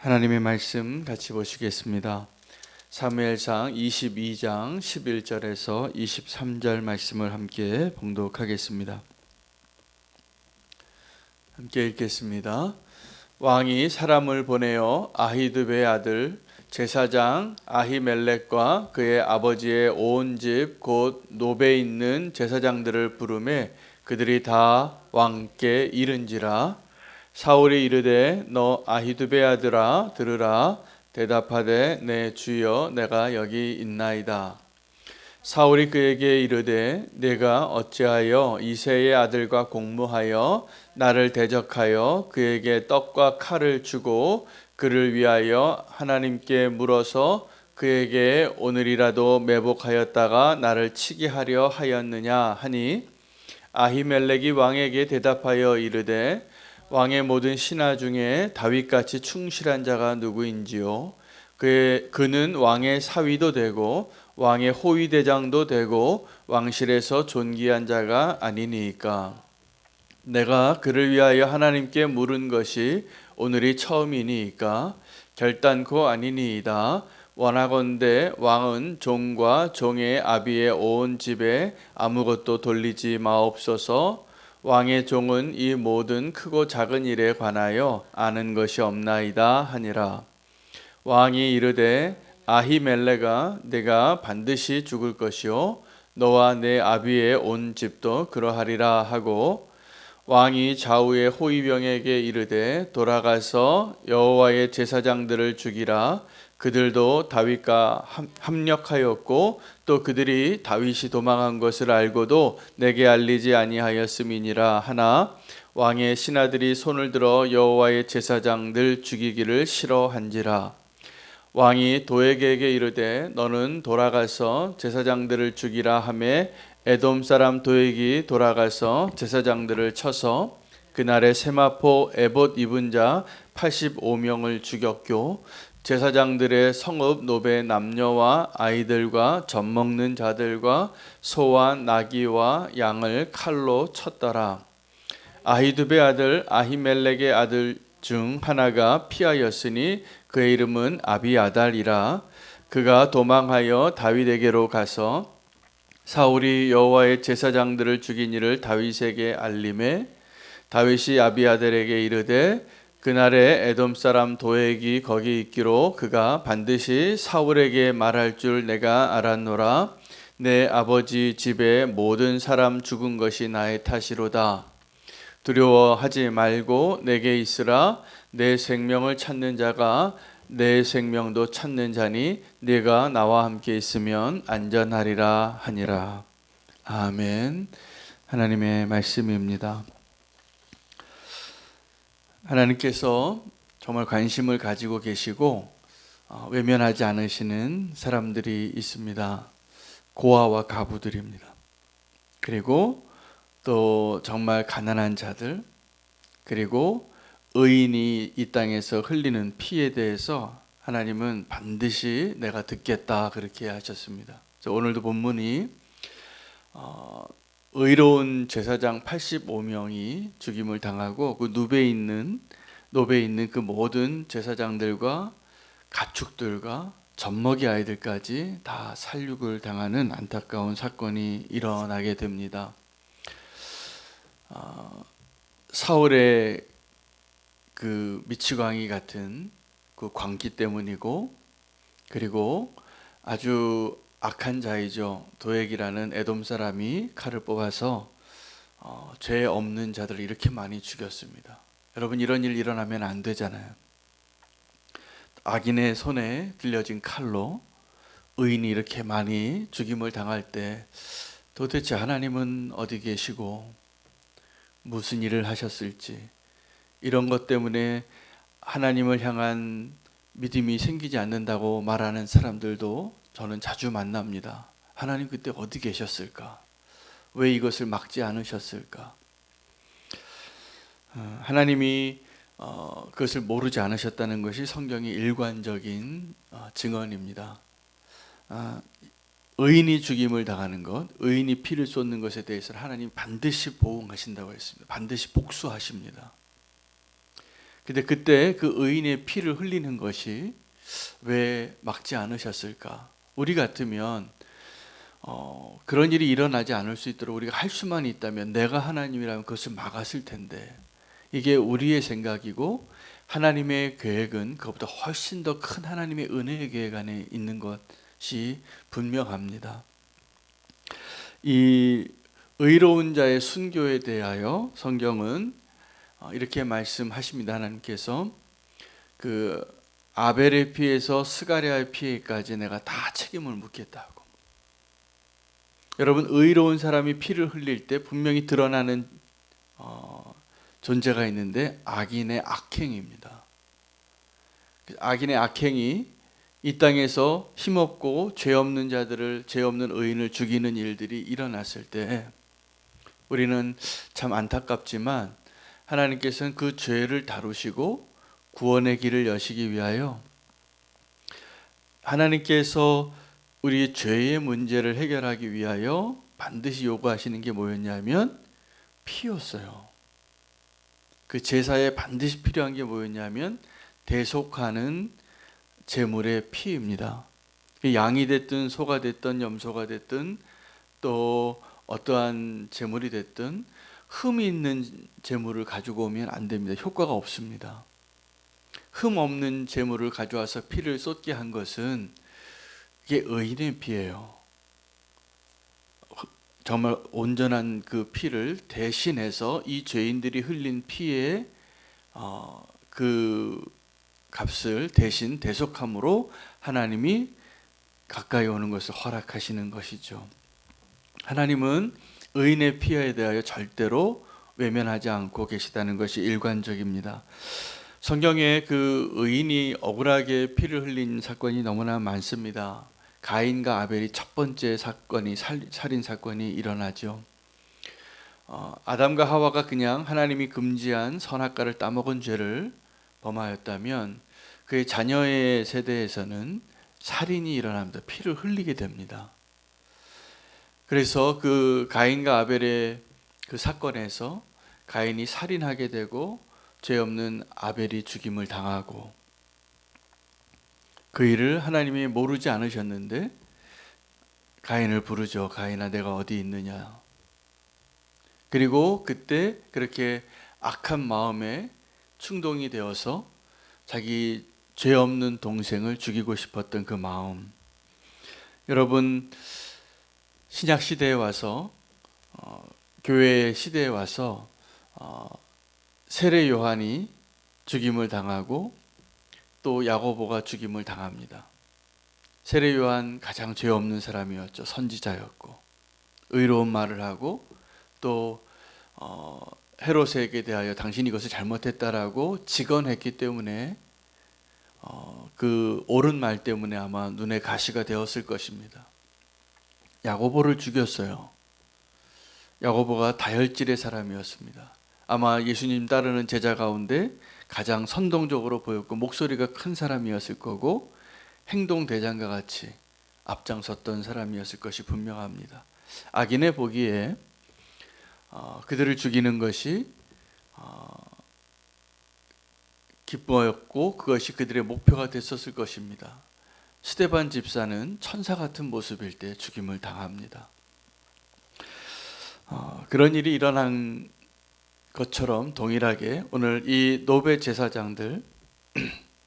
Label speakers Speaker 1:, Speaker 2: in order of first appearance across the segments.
Speaker 1: 하나님의 말씀 같이 보시겠습니다. 사무엘상 22장 11절에서 23절 말씀을 함께 봉독하겠습니다. 함께 읽겠습니다. 왕이 사람을 보내어 아히두베의 아들 제사장 아히멜렉과 그의 아버지의 온 집 곧 노베에 있는 제사장들을 부르매 그들이 다 왕께 이른지라. 사울이 이르되 너 아히두베 아들아 들으라. 대답하되 내 주여 내가 여기 있나이다. 사울이 그에게 이르되 내가 어찌하여 이새의 아들과 공모하여 나를 대적하여 그에게 떡과 칼을 주고 그를 위하여 하나님께 물어서 그에게 오늘이라도 매복하였다가 나를 치게 하려 하였느냐 하니, 아히멜렉이 왕에게 대답하여 이르되 왕의 모든 신하 중에 다윗같이 충실한 자가 누구인지요? 그는 왕의 사위도 되고 왕의 호위대장도 되고 왕실에서 존귀한 자가 아니니까. 내가 그를 위하여 하나님께 물은 것이 오늘이 처음이니까 결단코 아니니이다. 원하건대 왕은 종과 종의 아비의 온 집에 아무것도 돌리지 마옵소서. 왕의 종은 이 모든 크고 작은 일에 관하여 아는 것이 없나이다 하니라. 왕이 이르되 아히멜레가 내가 반드시 죽을 것이요 너와 내 아비의 온 집도 그러하리라 하고, 왕이 좌우의 호위병에게 이르되 돌아가서 여호와의 제사장들을 죽이라. 그들도 다윗과 합력하였고 또 그들이 다윗이 도망한 것을 알고도 내게 알리지 아니하였음이니라 하나, 왕의 신하들이 손을 들어 여호와의 제사장들 죽이기를 싫어한지라. 왕이 도에게에게 이르되 너는 돌아가서 제사장들을 죽이라 하매 에돔 사람 도액이 돌아가서 제사장들을 쳐서 그날에 세마포 에봇 입은 자 85명을 죽였고, 제사장들의 성읍 노베 남녀와 아이들과 젖먹는 자들과 소와 나귀와 양을 칼로 쳤더라. 아히두베 아들 아히멜렉의 아들 중 하나가 피하였으니 그의 이름은 아비아달이라. 그가 도망하여 다윗에게로 가서 사울이 여호와의 제사장들을 죽인 일을 다윗에게 알림해 다윗이 아비아달에게 이르되 그날에 에돔 사람 도액이 거기 있기로 그가 반드시 사울에게 말할 줄 내가 알았노라. 내 아버지 집에 모든 사람 죽은 것이 나의 탓이로다. 두려워하지 말고 내게 있으라. 내 생명을 찾는 자가 내 생명도 찾는 자니 네가 나와 함께 있으면 안전하리라 하니라. 아멘. 하나님의 말씀입니다. 하나님께서 정말 관심을 가지고 계시고 외면하지 않으시는 사람들이 있습니다. 고아와 가부들입니다. 그리고 또 정말 가난한 자들, 그리고 의인이 이 땅에서 흘리는 피에 대해서 하나님은 반드시 내가 듣겠다 그렇게 하셨습니다. 오늘도 본문이 의로운 제사장 85명이 죽임을 당하고 그 노베에 있는 그 모든 제사장들과 가축들과 젖먹이 아이들까지 다 살육을 당하는 안타까운 사건이 일어나게 됩니다. 사울의 그 미치광이 같은 그 광기 때문이고, 그리고 아주 악한 자이죠. 도액이라는 에돔 사람이 칼을 뽑아서 죄 없는 자들을 이렇게 많이 죽였습니다. 여러분, 이런 일 일어나면 안 되잖아요. 악인의 손에 들려진 칼로 의인이 이렇게 많이 죽임을 당할 때 도대체 하나님은 어디 계시고 무슨 일을 하셨을지, 이런 것 때문에 하나님을 향한 믿음이 생기지 않는다고 말하는 사람들도 저는 자주 만납니다. 하나님 그때 어디 계셨을까? 왜 이것을 막지 않으셨을까? 하나님이 그것을 모르지 않으셨다는 것이 성경의 일관적인 증언입니다. 의인이 죽임을 당하는 것, 의인이 피를 쏟는 것에 대해서는 하나님 반드시 보응하신다고 했습니다. 반드시 복수하십니다. 근데 그때 그 의인의 피를 흘리는 것이 왜 막지 않으셨을까? 우리 같으면 그런 일이 일어나지 않을 수 있도록 우리가 할 수만 있다면 내가 하나님이라면 그것을 막았을 텐데, 이게 우리의 생각이고 하나님의 계획은 그것보다 훨씬 더 큰 하나님의 은혜의 계획 안에 있는 것이 분명합니다. 이 의로운 자의 순교에 대하여 성경은 이렇게 말씀하십니다. 하나님께서 그 아벨의 피에서 스가랴의 피에까지 내가 다 책임을 묻겠다고. 여러분, 의로운 사람이 피를 흘릴 때 분명히 드러나는 존재가 있는데 악인의 악행입니다. 악인의 악행이 이 땅에서 힘없고 죄 없는 자들을, 죄 없는 의인을 죽이는 일들이 일어났을 때 우리는 참 안타깝지만 하나님께서는 그 죄를 다루시고 구원의 길을 여시기 위하여 하나님께서 우리 죄의 문제를 해결하기 위하여 반드시 요구하시는 게 뭐였냐면 피였어요. 그 제사에 반드시 필요한 게 뭐였냐면 대속하는 제물의 피입니다. 양이 됐든 소가 됐든 염소가 됐든 또 어떠한 제물이 됐든 흠이 있는 제물을 가지고 오면 안 됩니다. 효과가 없습니다. 흠 없는 제물을 가져와서 피를 쏟게 한 것은 이게 의인의 피예요. 정말 온전한 그 피를 대신해서 이 죄인들이 흘린 피의 그 값을 대신 대속함으로 하나님이 가까이 오는 것을 허락하시는 것이죠. 하나님은 의인의 피에 대하여 절대로 외면하지 않고 계시다는 것이 일관적입니다. 성경에 그 의인이 억울하게 피를 흘린 사건이 너무나 많습니다. 가인과 아벨이 첫 번째 사건이 살인 사건이 일어나죠. 아담과 하와가 그냥 하나님이 금지한 선악과를 따먹은 죄를 범하였다면 그의 자녀의 세대에서는 살인이 일어납니다. 피를 흘리게 됩니다. 그래서 그 가인과 아벨의 그 사건에서 가인이 살인하게 되고 죄 없는 아벨이 죽임을 당하고, 그 일을 하나님이 모르지 않으셨는데 가인을 부르죠. 가인아, 내가 어디 있느냐. 그리고 그때 그렇게 악한 마음에 충동이 되어서 자기 죄 없는 동생을 죽이고 싶었던 그 마음. 여러분, 신약 시대에 와서 교회 시대에 와서 세례 요한이 죽임을 당하고 또 야고보가 죽임을 당합니다. 세례 요한 가장 죄 없는 사람이었죠. 선지자였고 의로운 말을 하고 또 헤롯에게 대하여 당신이 이것을 잘못했다라고 직언했기 때문에 그 옳은 말 때문에 아마 눈에 가시가 되었을 것입니다. 야고보를 죽였어요. 야고보가 다혈질의 사람이었습니다. 아마 예수님 따르는 제자 가운데 가장 선동적으로 보였고 목소리가 큰 사람이었을 거고 행동 대장과 같이 앞장섰던 사람이었을 것이 분명합니다. 악인의 보기에 그들을 죽이는 것이 기뻐였고 그것이 그들의 목표가 됐었을 것입니다. 스데반 집사는 천사 같은 모습일 때 죽임을 당합니다. 그런 일이 일어난 것처럼 동일하게 오늘 이 노베 제사장들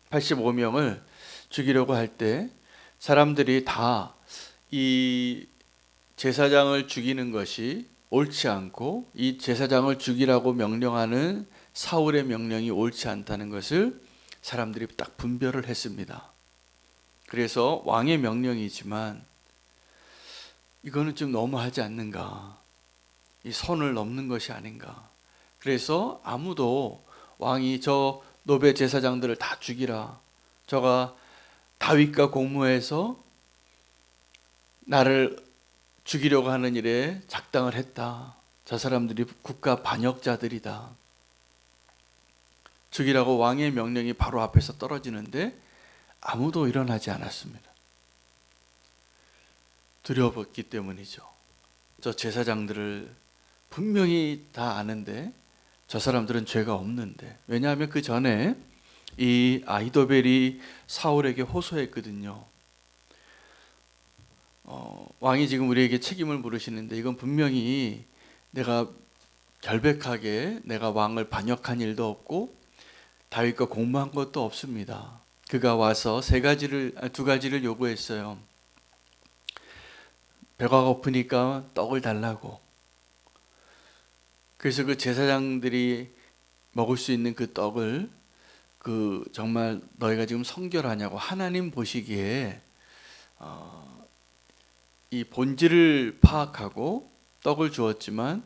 Speaker 1: 85명을 죽이려고 할 때 사람들이 다 이 제사장을 죽이는 것이 옳지 않고 이 제사장을 죽이라고 명령하는 사울의 명령이 옳지 않다는 것을 사람들이 딱 분별을 했습니다. 그래서 왕의 명령이지만 이거는 좀 너무하지 않는가, 이 선을 넘는 것이 아닌가. 그래서 아무도 왕이 저 노베 제사장들을 다 죽이라, 저가 다윗과 공모해서 나를 죽이려고 하는 일에 작당을 했다, 저 사람들이 국가 반역자들이다, 죽이라고 왕의 명령이 바로 앞에서 떨어지는데 아무도 일어나지 않았습니다. 두려웠기 때문이죠. 저 제사장들을 분명히 다 아는데 저 사람들은 죄가 없는데. 왜냐하면 그 전에 이 아히도벨이 사울에게 호소했거든요. 왕이 지금 우리에게 책임을 물으시는데 이건 분명히 내가 결백하게 내가 왕을 반역한 일도 없고 다윗과 공모한 것도 없습니다. 그가 와서 두 가지를 요구했어요. 배가 고프니까 떡을 달라고. 그래서 그 제사장들이 먹을 수 있는 그 떡을 정말 너희가 지금 성결하냐고 하나님 보시기에 이 본질을 파악하고 떡을 주었지만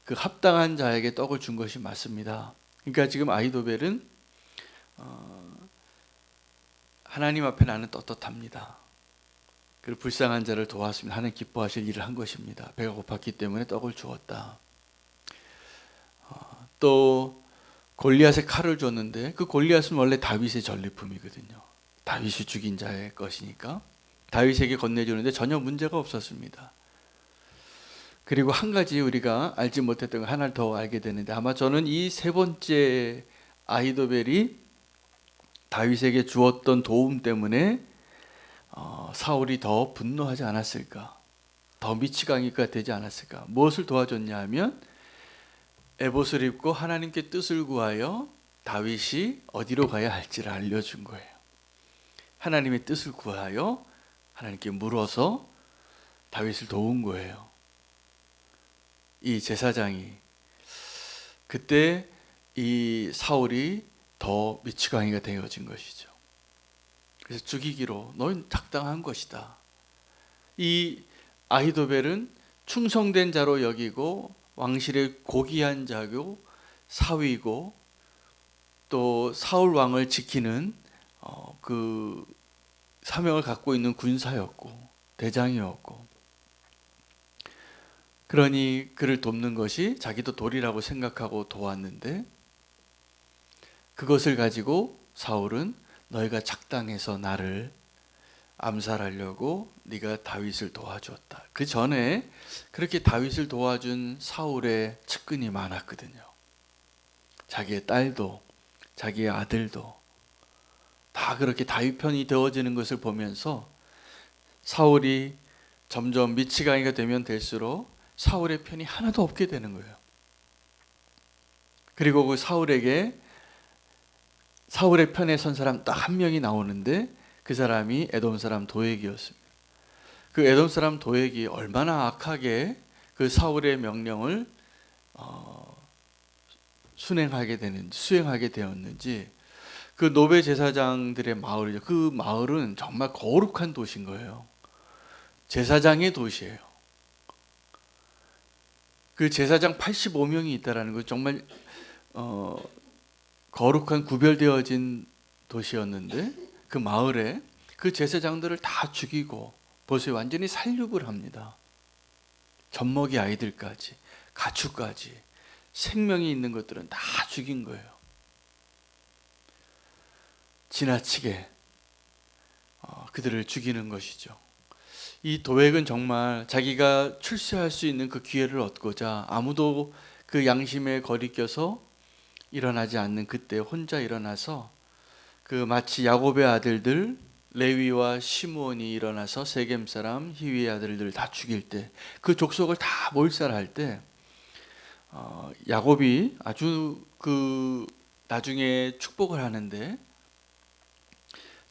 Speaker 1: 그 합당한 자에게 떡을 준 것이 맞습니다. 그러니까 지금 아히도벨은 하나님 앞에 나는 떳떳합니다. 그리고 불쌍한 자를 도왔으면 하나님 기뻐하실 일을 한 것입니다. 배가 고팠기 때문에 떡을 주었다. 또 골리앗의 칼을 줬는데 그 골리앗은 원래 다윗의 전리품이거든요. 다윗이 죽인 자의 것이니까 다윗에게 건네주는데 전혀 문제가 없었습니다. 그리고 한 가지 우리가 알지 못했던 거 하나를 더 알게 되는데 아마 저는 이 세 번째 아히도벨이 다윗에게 주었던 도움 때문에 사울이 더 분노하지 않았을까, 더 미치광이가 되지 않았을까. 무엇을 도와줬냐 하면 에봇을 입고 하나님께 뜻을 구하여 다윗이 어디로 가야 할지를 알려준 거예요. 하나님의 뜻을 구하여 하나님께 물어서 다윗을 도운 거예요. 이 제사장이. 그때 이 사울이 더 미치광이가 되어진 것이죠. 그래서 죽이기로 너는 적당한 것이다. 이 아히도벨은 충성된 자로 여기고 왕실의 고귀한 자고 사위고 또 사울 왕을 지키는 그 사명을 갖고 있는 군사였고 대장이었고, 그러니 그를 돕는 것이 자기도 도리라고 생각하고 도왔는데 그것을 가지고 사울은 너희가 작당해서 나를 암살하려고 네가 다윗을 도와줬다. 그 전에 그렇게 다윗을 도와준 사울의 측근이 많았거든요. 자기의 딸도 자기의 아들도 다 그렇게 다윗 편이 되어지는 것을 보면서 사울이 점점 미치광이가 되면 될수록 사울의 편이 하나도 없게 되는 거예요. 그리고 그 사울의 편에 선 사람 딱 한 명이 나오는데 그 사람이 에돔 사람 도액이었습니다. 그 에돔 사람 도액이 얼마나 악하게 그 사울의 명령을 수행하게 되었는지, 그 노베 제사장들의 마을이죠. 그 마을은 정말 거룩한 도시인 거예요. 제사장의 도시예요. 그 제사장 85명이 있다라는 거 정말 거룩한 구별되어진 도시였는데 그 마을에 그 제사장들을 다 죽이고 보세요. 완전히 살육을 합니다. 젖먹이 아이들까지 가축까지 생명이 있는 것들은 다 죽인 거예요. 지나치게 그들을 죽이는 것이죠. 이 도액은 정말 자기가 출세할 수 있는 그 기회를 얻고자 아무도 그 양심에 거리껴서 일어나지 않는 그때 혼자 일어나서 그 마치 야곱의 아들들 레위와 시므온이 일어나서 세겜 사람 히위의 아들들 다 죽일 때, 그 족속을 다 몰살할 때 야곱이 아주 그 나중에 축복을 하는데,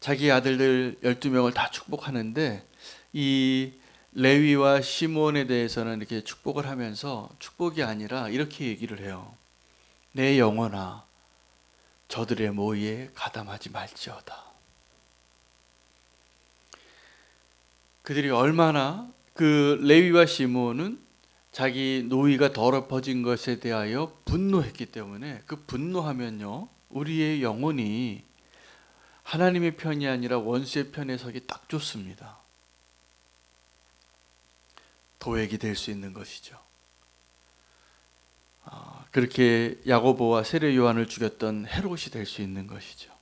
Speaker 1: 자기 아들들 12명을 다 축복하는데 이 레위와 시므온에 대해서는 이렇게 축복을 하면서 축복이 아니라 이렇게 얘기를 해요. 내 영혼아 저들의 모의에 가담하지 말지어다. 그들이 얼마나 그 레위와 시므온은 자기 노위가 더럽혀진 것에 대하여 분노했기 때문에, 그 분노하면요 우리의 영혼이 하나님의 편이 아니라 원수의 편에 서기 딱 좋습니다. 도액이 될 수 있는 것이죠. 그렇게 야고보와 세례 요한을 죽였던 헤롯이 될 수 있는 것이죠.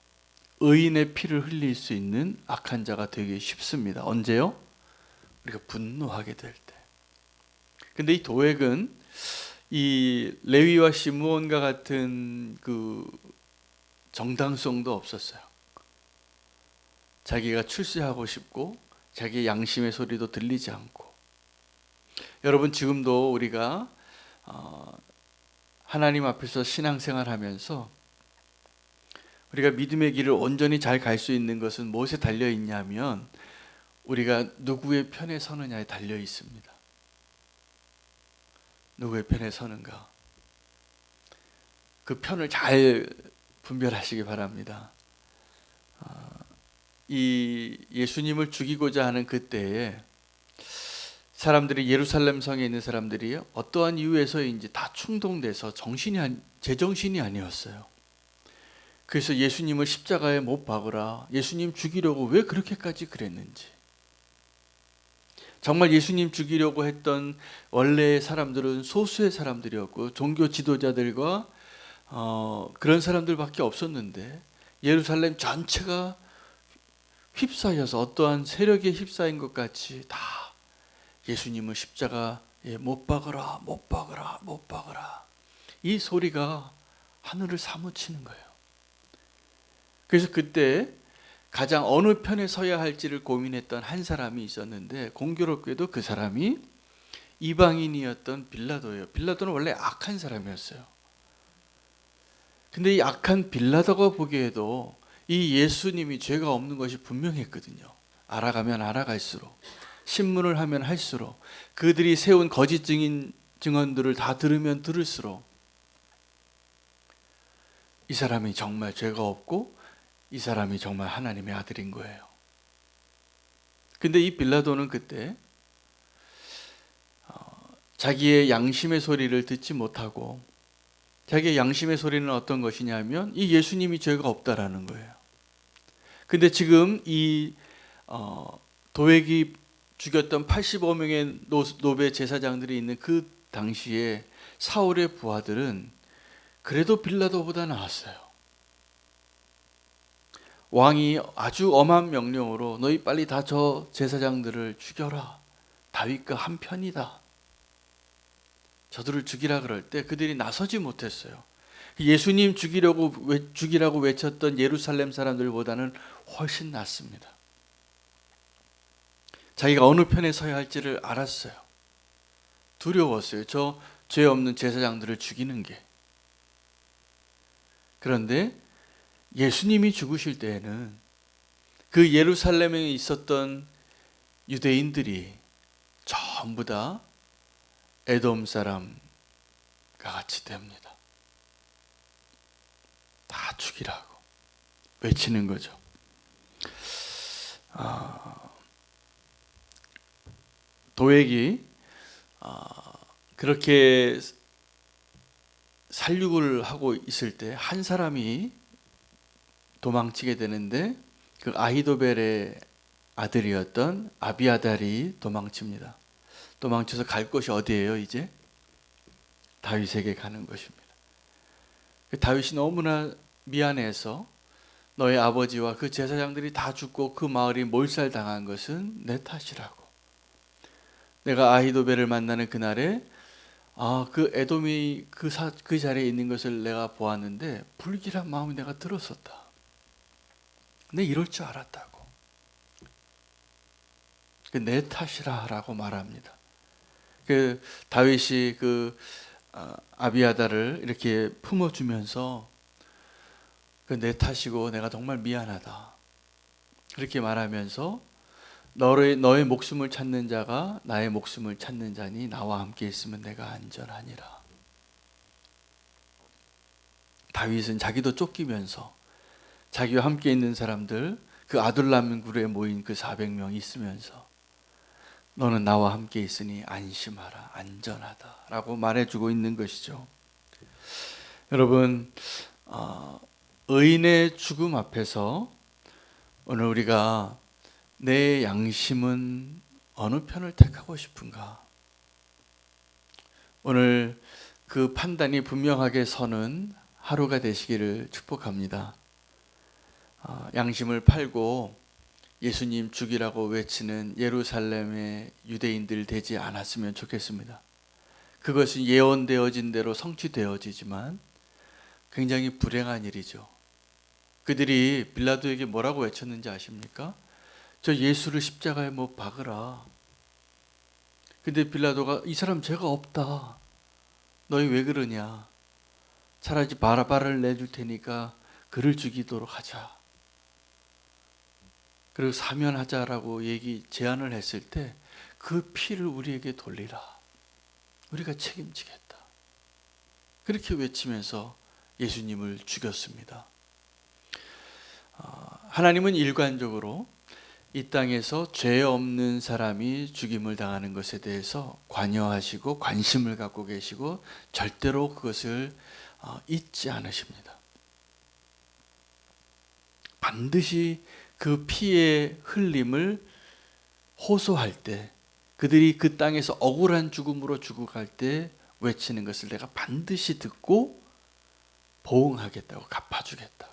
Speaker 1: 의인의 피를 흘릴 수 있는 악한 자가 되기 쉽습니다. 언제요? 우리가 분노하게 될 때. 근데 이 도액은 이 레위와 시므온과 같은 그 정당성도 없었어요. 자기가 출세하고 싶고 자기의 양심의 소리도 들리지 않고. 여러분, 지금도 우리가 하나님 앞에서 신앙생활하면서 우리가 믿음의 길을 온전히 잘 갈 수 있는 것은 무엇에 달려 있냐면 우리가 누구의 편에 서느냐에 달려 있습니다. 누구의 편에 서는가, 그 편을 잘 분별하시기 바랍니다. 이 예수님을 죽이고자 하는 그때에 사람들이, 예루살렘 성에 있는 사람들이 어떠한 이유에서인지 다 충동돼서 제정신이 아니었어요. 그래서 예수님을 십자가에 못 박으라, 예수님 죽이려고 왜 그렇게까지 그랬는지. 정말 예수님 죽이려고 했던 원래의 사람들은 소수의 사람들이었고 종교 지도자들과 그런 사람들밖에 없었는데 예루살렘 전체가 휩싸여서 어떠한 세력에 휩싸인 것 같이 다 예수님을 십자가에 못 박으라, 못 박으라, 못 박으라, 이 소리가 하늘을 사무치는 거예요. 그래서 그때 가장 어느 편에 서야 할지를 고민했던 한 사람이 있었는데, 공교롭게도 그 사람이 이방인이었던 빌라도예요. 빌라도는 원래 악한 사람이었어요. 근데 이 악한 빌라도가 보기에도 이 예수님이 죄가 없는 것이 분명했거든요. 알아가면 알아갈수록, 신문을 하면 할수록, 그들이 세운 거짓 증언들을 다 들으면 들을수록 이 사람이 정말 죄가 없고 이 사람이 정말 하나님의 아들인 거예요. 근데 이 빌라도는 그때 자기의 양심의 소리를 듣지 못하고, 자기의 양심의 소리는 어떤 것이냐면 이 예수님이 죄가 없다라는 거예요. 근데 지금 이 도액이 죽였던 85명의 노베 제사장들이 있는 그 당시에 사울의 부하들은 그래도 빌라도보다 나았어요. 왕이 아주 엄한 명령으로 너희 빨리 다 저 제사장들을 죽여라, 다윗과 한 편이다, 저들을 죽이라 그럴 때 그들이 나서지 못했어요. 예수님 죽이라고 외쳤던 예루살렘 사람들보다는 훨씬 낫습니다. 자기가 어느 편에 서야 할지를 알았어요. 두려웠어요. 저 죄 없는 제사장들을 죽이는 게. 그런데 예수님이 죽으실 때에는 그 예루살렘에 있었던 유대인들이 전부 다 에돔 사람과 같이 됩니다. 다 죽이라고 외치는 거죠. 도액이 그렇게 살육을 하고 있을 때 한 사람이 도망치게 되는데, 그 아히도벨의 아들이었던 아비아달이 도망칩니다. 도망쳐서 갈 곳이 어디예요? 이제 다윗에게 가는 것입니다. 다윗이 너무나 미안해서 너의 아버지와 그 제사장들이 다 죽고 그 마을이 몰살당한 것은 내 탓이라고. 내가 아히도벨을 만나는 그날에 그 에돔이 그 자리에 있는 것을 내가 보았는데 불길한 마음이 내가 들었었다. 근데 이럴 줄 알았다고. 내 탓이라고 말합니다. 그 다윗이 그 아비아달을 이렇게 품어주면서 내 탓이고 내가 정말 미안하다, 그렇게 말하면서 너의 목숨을 찾는 자가 나의 목숨을 찾는 자니 나와 함께 있으면 내가 안전하니라. 다윗은 자기도 쫓기면서 자기와 함께 있는 사람들, 그 아둘람 굴에 모인 그 400명이 있으면서 너는 나와 함께 있으니 안심하라, 안전하다 라고 말해주고 있는 것이죠. 여러분, 의인의 죽음 앞에서 오늘 우리가 내 양심은 어느 편을 택하고 싶은가? 오늘 그 판단이 분명하게 서는 하루가 되시기를 축복합니다. 양심을 팔고 예수님 죽이라고 외치는 예루살렘의 유대인들 되지 않았으면 좋겠습니다. 그것은 예언되어진 대로 성취되어지지만 굉장히 불행한 일이죠. 그들이 빌라도에게 뭐라고 외쳤는지 아십니까? 저 예수를 십자가에 못 박으라. 근데 빌라도가 이 사람 죄가 없다. 너희 왜 그러냐? 차라리 바라바를 내줄 테니까 그를 죽이도록 하자. 그리고 사면하자라고 제안을 했을 때 그 피를 우리에게 돌리라. 우리가 책임지겠다. 그렇게 외치면서 예수님을 죽였습니다. 하나님은 일관적으로 이 땅에서 죄 없는 사람이 죽임을 당하는 것에 대해서 관여하시고 관심을 갖고 계시고 절대로 그것을 잊지 않으십니다. 반드시 그 피의 흘림을 호소할 때, 그들이 그 땅에서 억울한 죽음으로 죽어갈 때 외치는 것을 내가 반드시 듣고 보응하겠다고, 갚아주겠다고.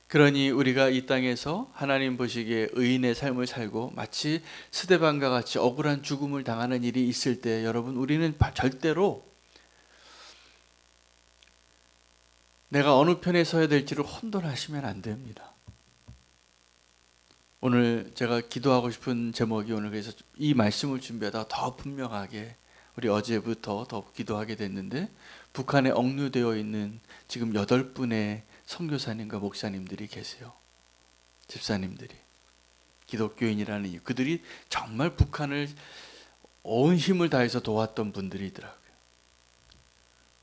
Speaker 1: 그러니 우리가 이 땅에서 하나님 보시기에 의인의 삶을 살고 마치 스데반과 같이 억울한 죽음을 당하는 일이 있을 때, 여러분, 우리는 절대로 내가 어느 편에 서야 될지를 혼돈하시면 안 됩니다. 오늘 제가 기도하고 싶은 제목이, 오늘 그래서 이 말씀을 준비하다가 더 분명하게, 우리 어제부터 더 기도하게 됐는데, 북한에 억류되어 있는 지금 8분의 선교사님과 목사님들이 계세요. 집사님들이, 기독교인이라는 이유, 그들이 정말 북한을 온 힘을 다해서 도왔던 분들이더라고요.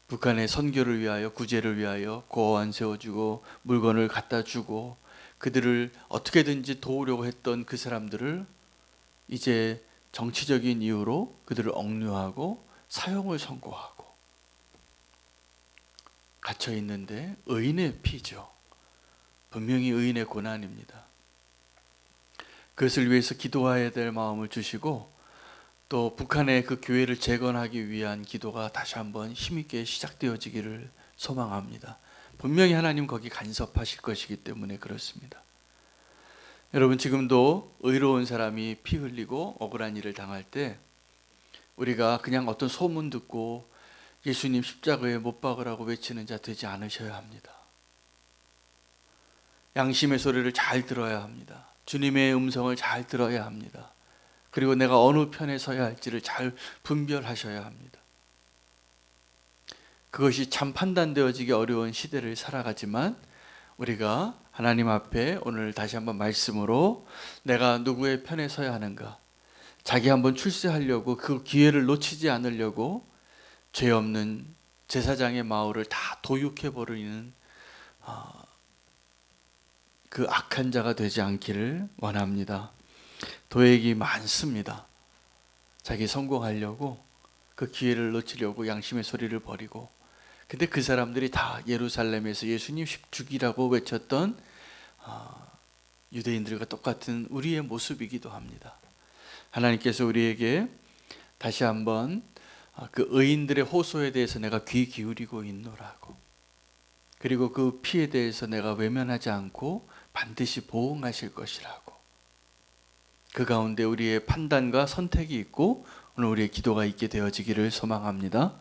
Speaker 1: 북한의 선교를 위하여, 구제를 위하여 고아원 세워주고 물건을 갖다 주고 그들을 어떻게든지 도우려고 했던 그 사람들을 이제 정치적인 이유로 그들을 억류하고 사형을 선고하고 갇혀 있는데, 의인의 피죠. 분명히 의인의 고난입니다. 그것을 위해서 기도해야 될 마음을 주시고, 또 북한의 그 교회를 재건하기 위한 기도가 다시 한번 힘있게 시작되어지기를 소망합니다. 분명히 하나님 거기 간섭하실 것이기 때문에 그렇습니다. 여러분, 지금도 의로운 사람이 피 흘리고 억울한 일을 당할 때 우리가 그냥 어떤 소문 듣고 예수님 십자가에 못 박으라고 외치는 자 되지 않으셔야 합니다. 양심의 소리를 잘 들어야 합니다. 주님의 음성을 잘 들어야 합니다. 그리고 내가 어느 편에 서야 할지를 잘 분별하셔야 합니다. 그것이 참 판단되어지기 어려운 시대를 살아가지만, 우리가 하나님 앞에 오늘 다시 한번 말씀으로 내가 누구의 편에 서야 하는가, 자기 한번 출세하려고 그 기회를 놓치지 않으려고 죄 없는 제사장의 마을을 다 도육해버리는 그 악한 자가 되지 않기를 원합니다. 도액이 많습니다. 자기 성공하려고 그 기회를 놓치려고 양심의 소리를 버리고, 근데 그 사람들이 다 예루살렘에서 예수님 죽이라고 외쳤던 유대인들과 똑같은 우리의 모습이기도 합니다. 하나님께서 우리에게 다시 한번 그 의인들의 호소에 대해서 내가 귀 기울이고 있노라고, 그리고 그 피에 대해서 내가 외면하지 않고 반드시 보응하실 것이라고, 그 가운데 우리의 판단과 선택이 있고 오늘 우리의 기도가 있게 되어지기를 소망합니다.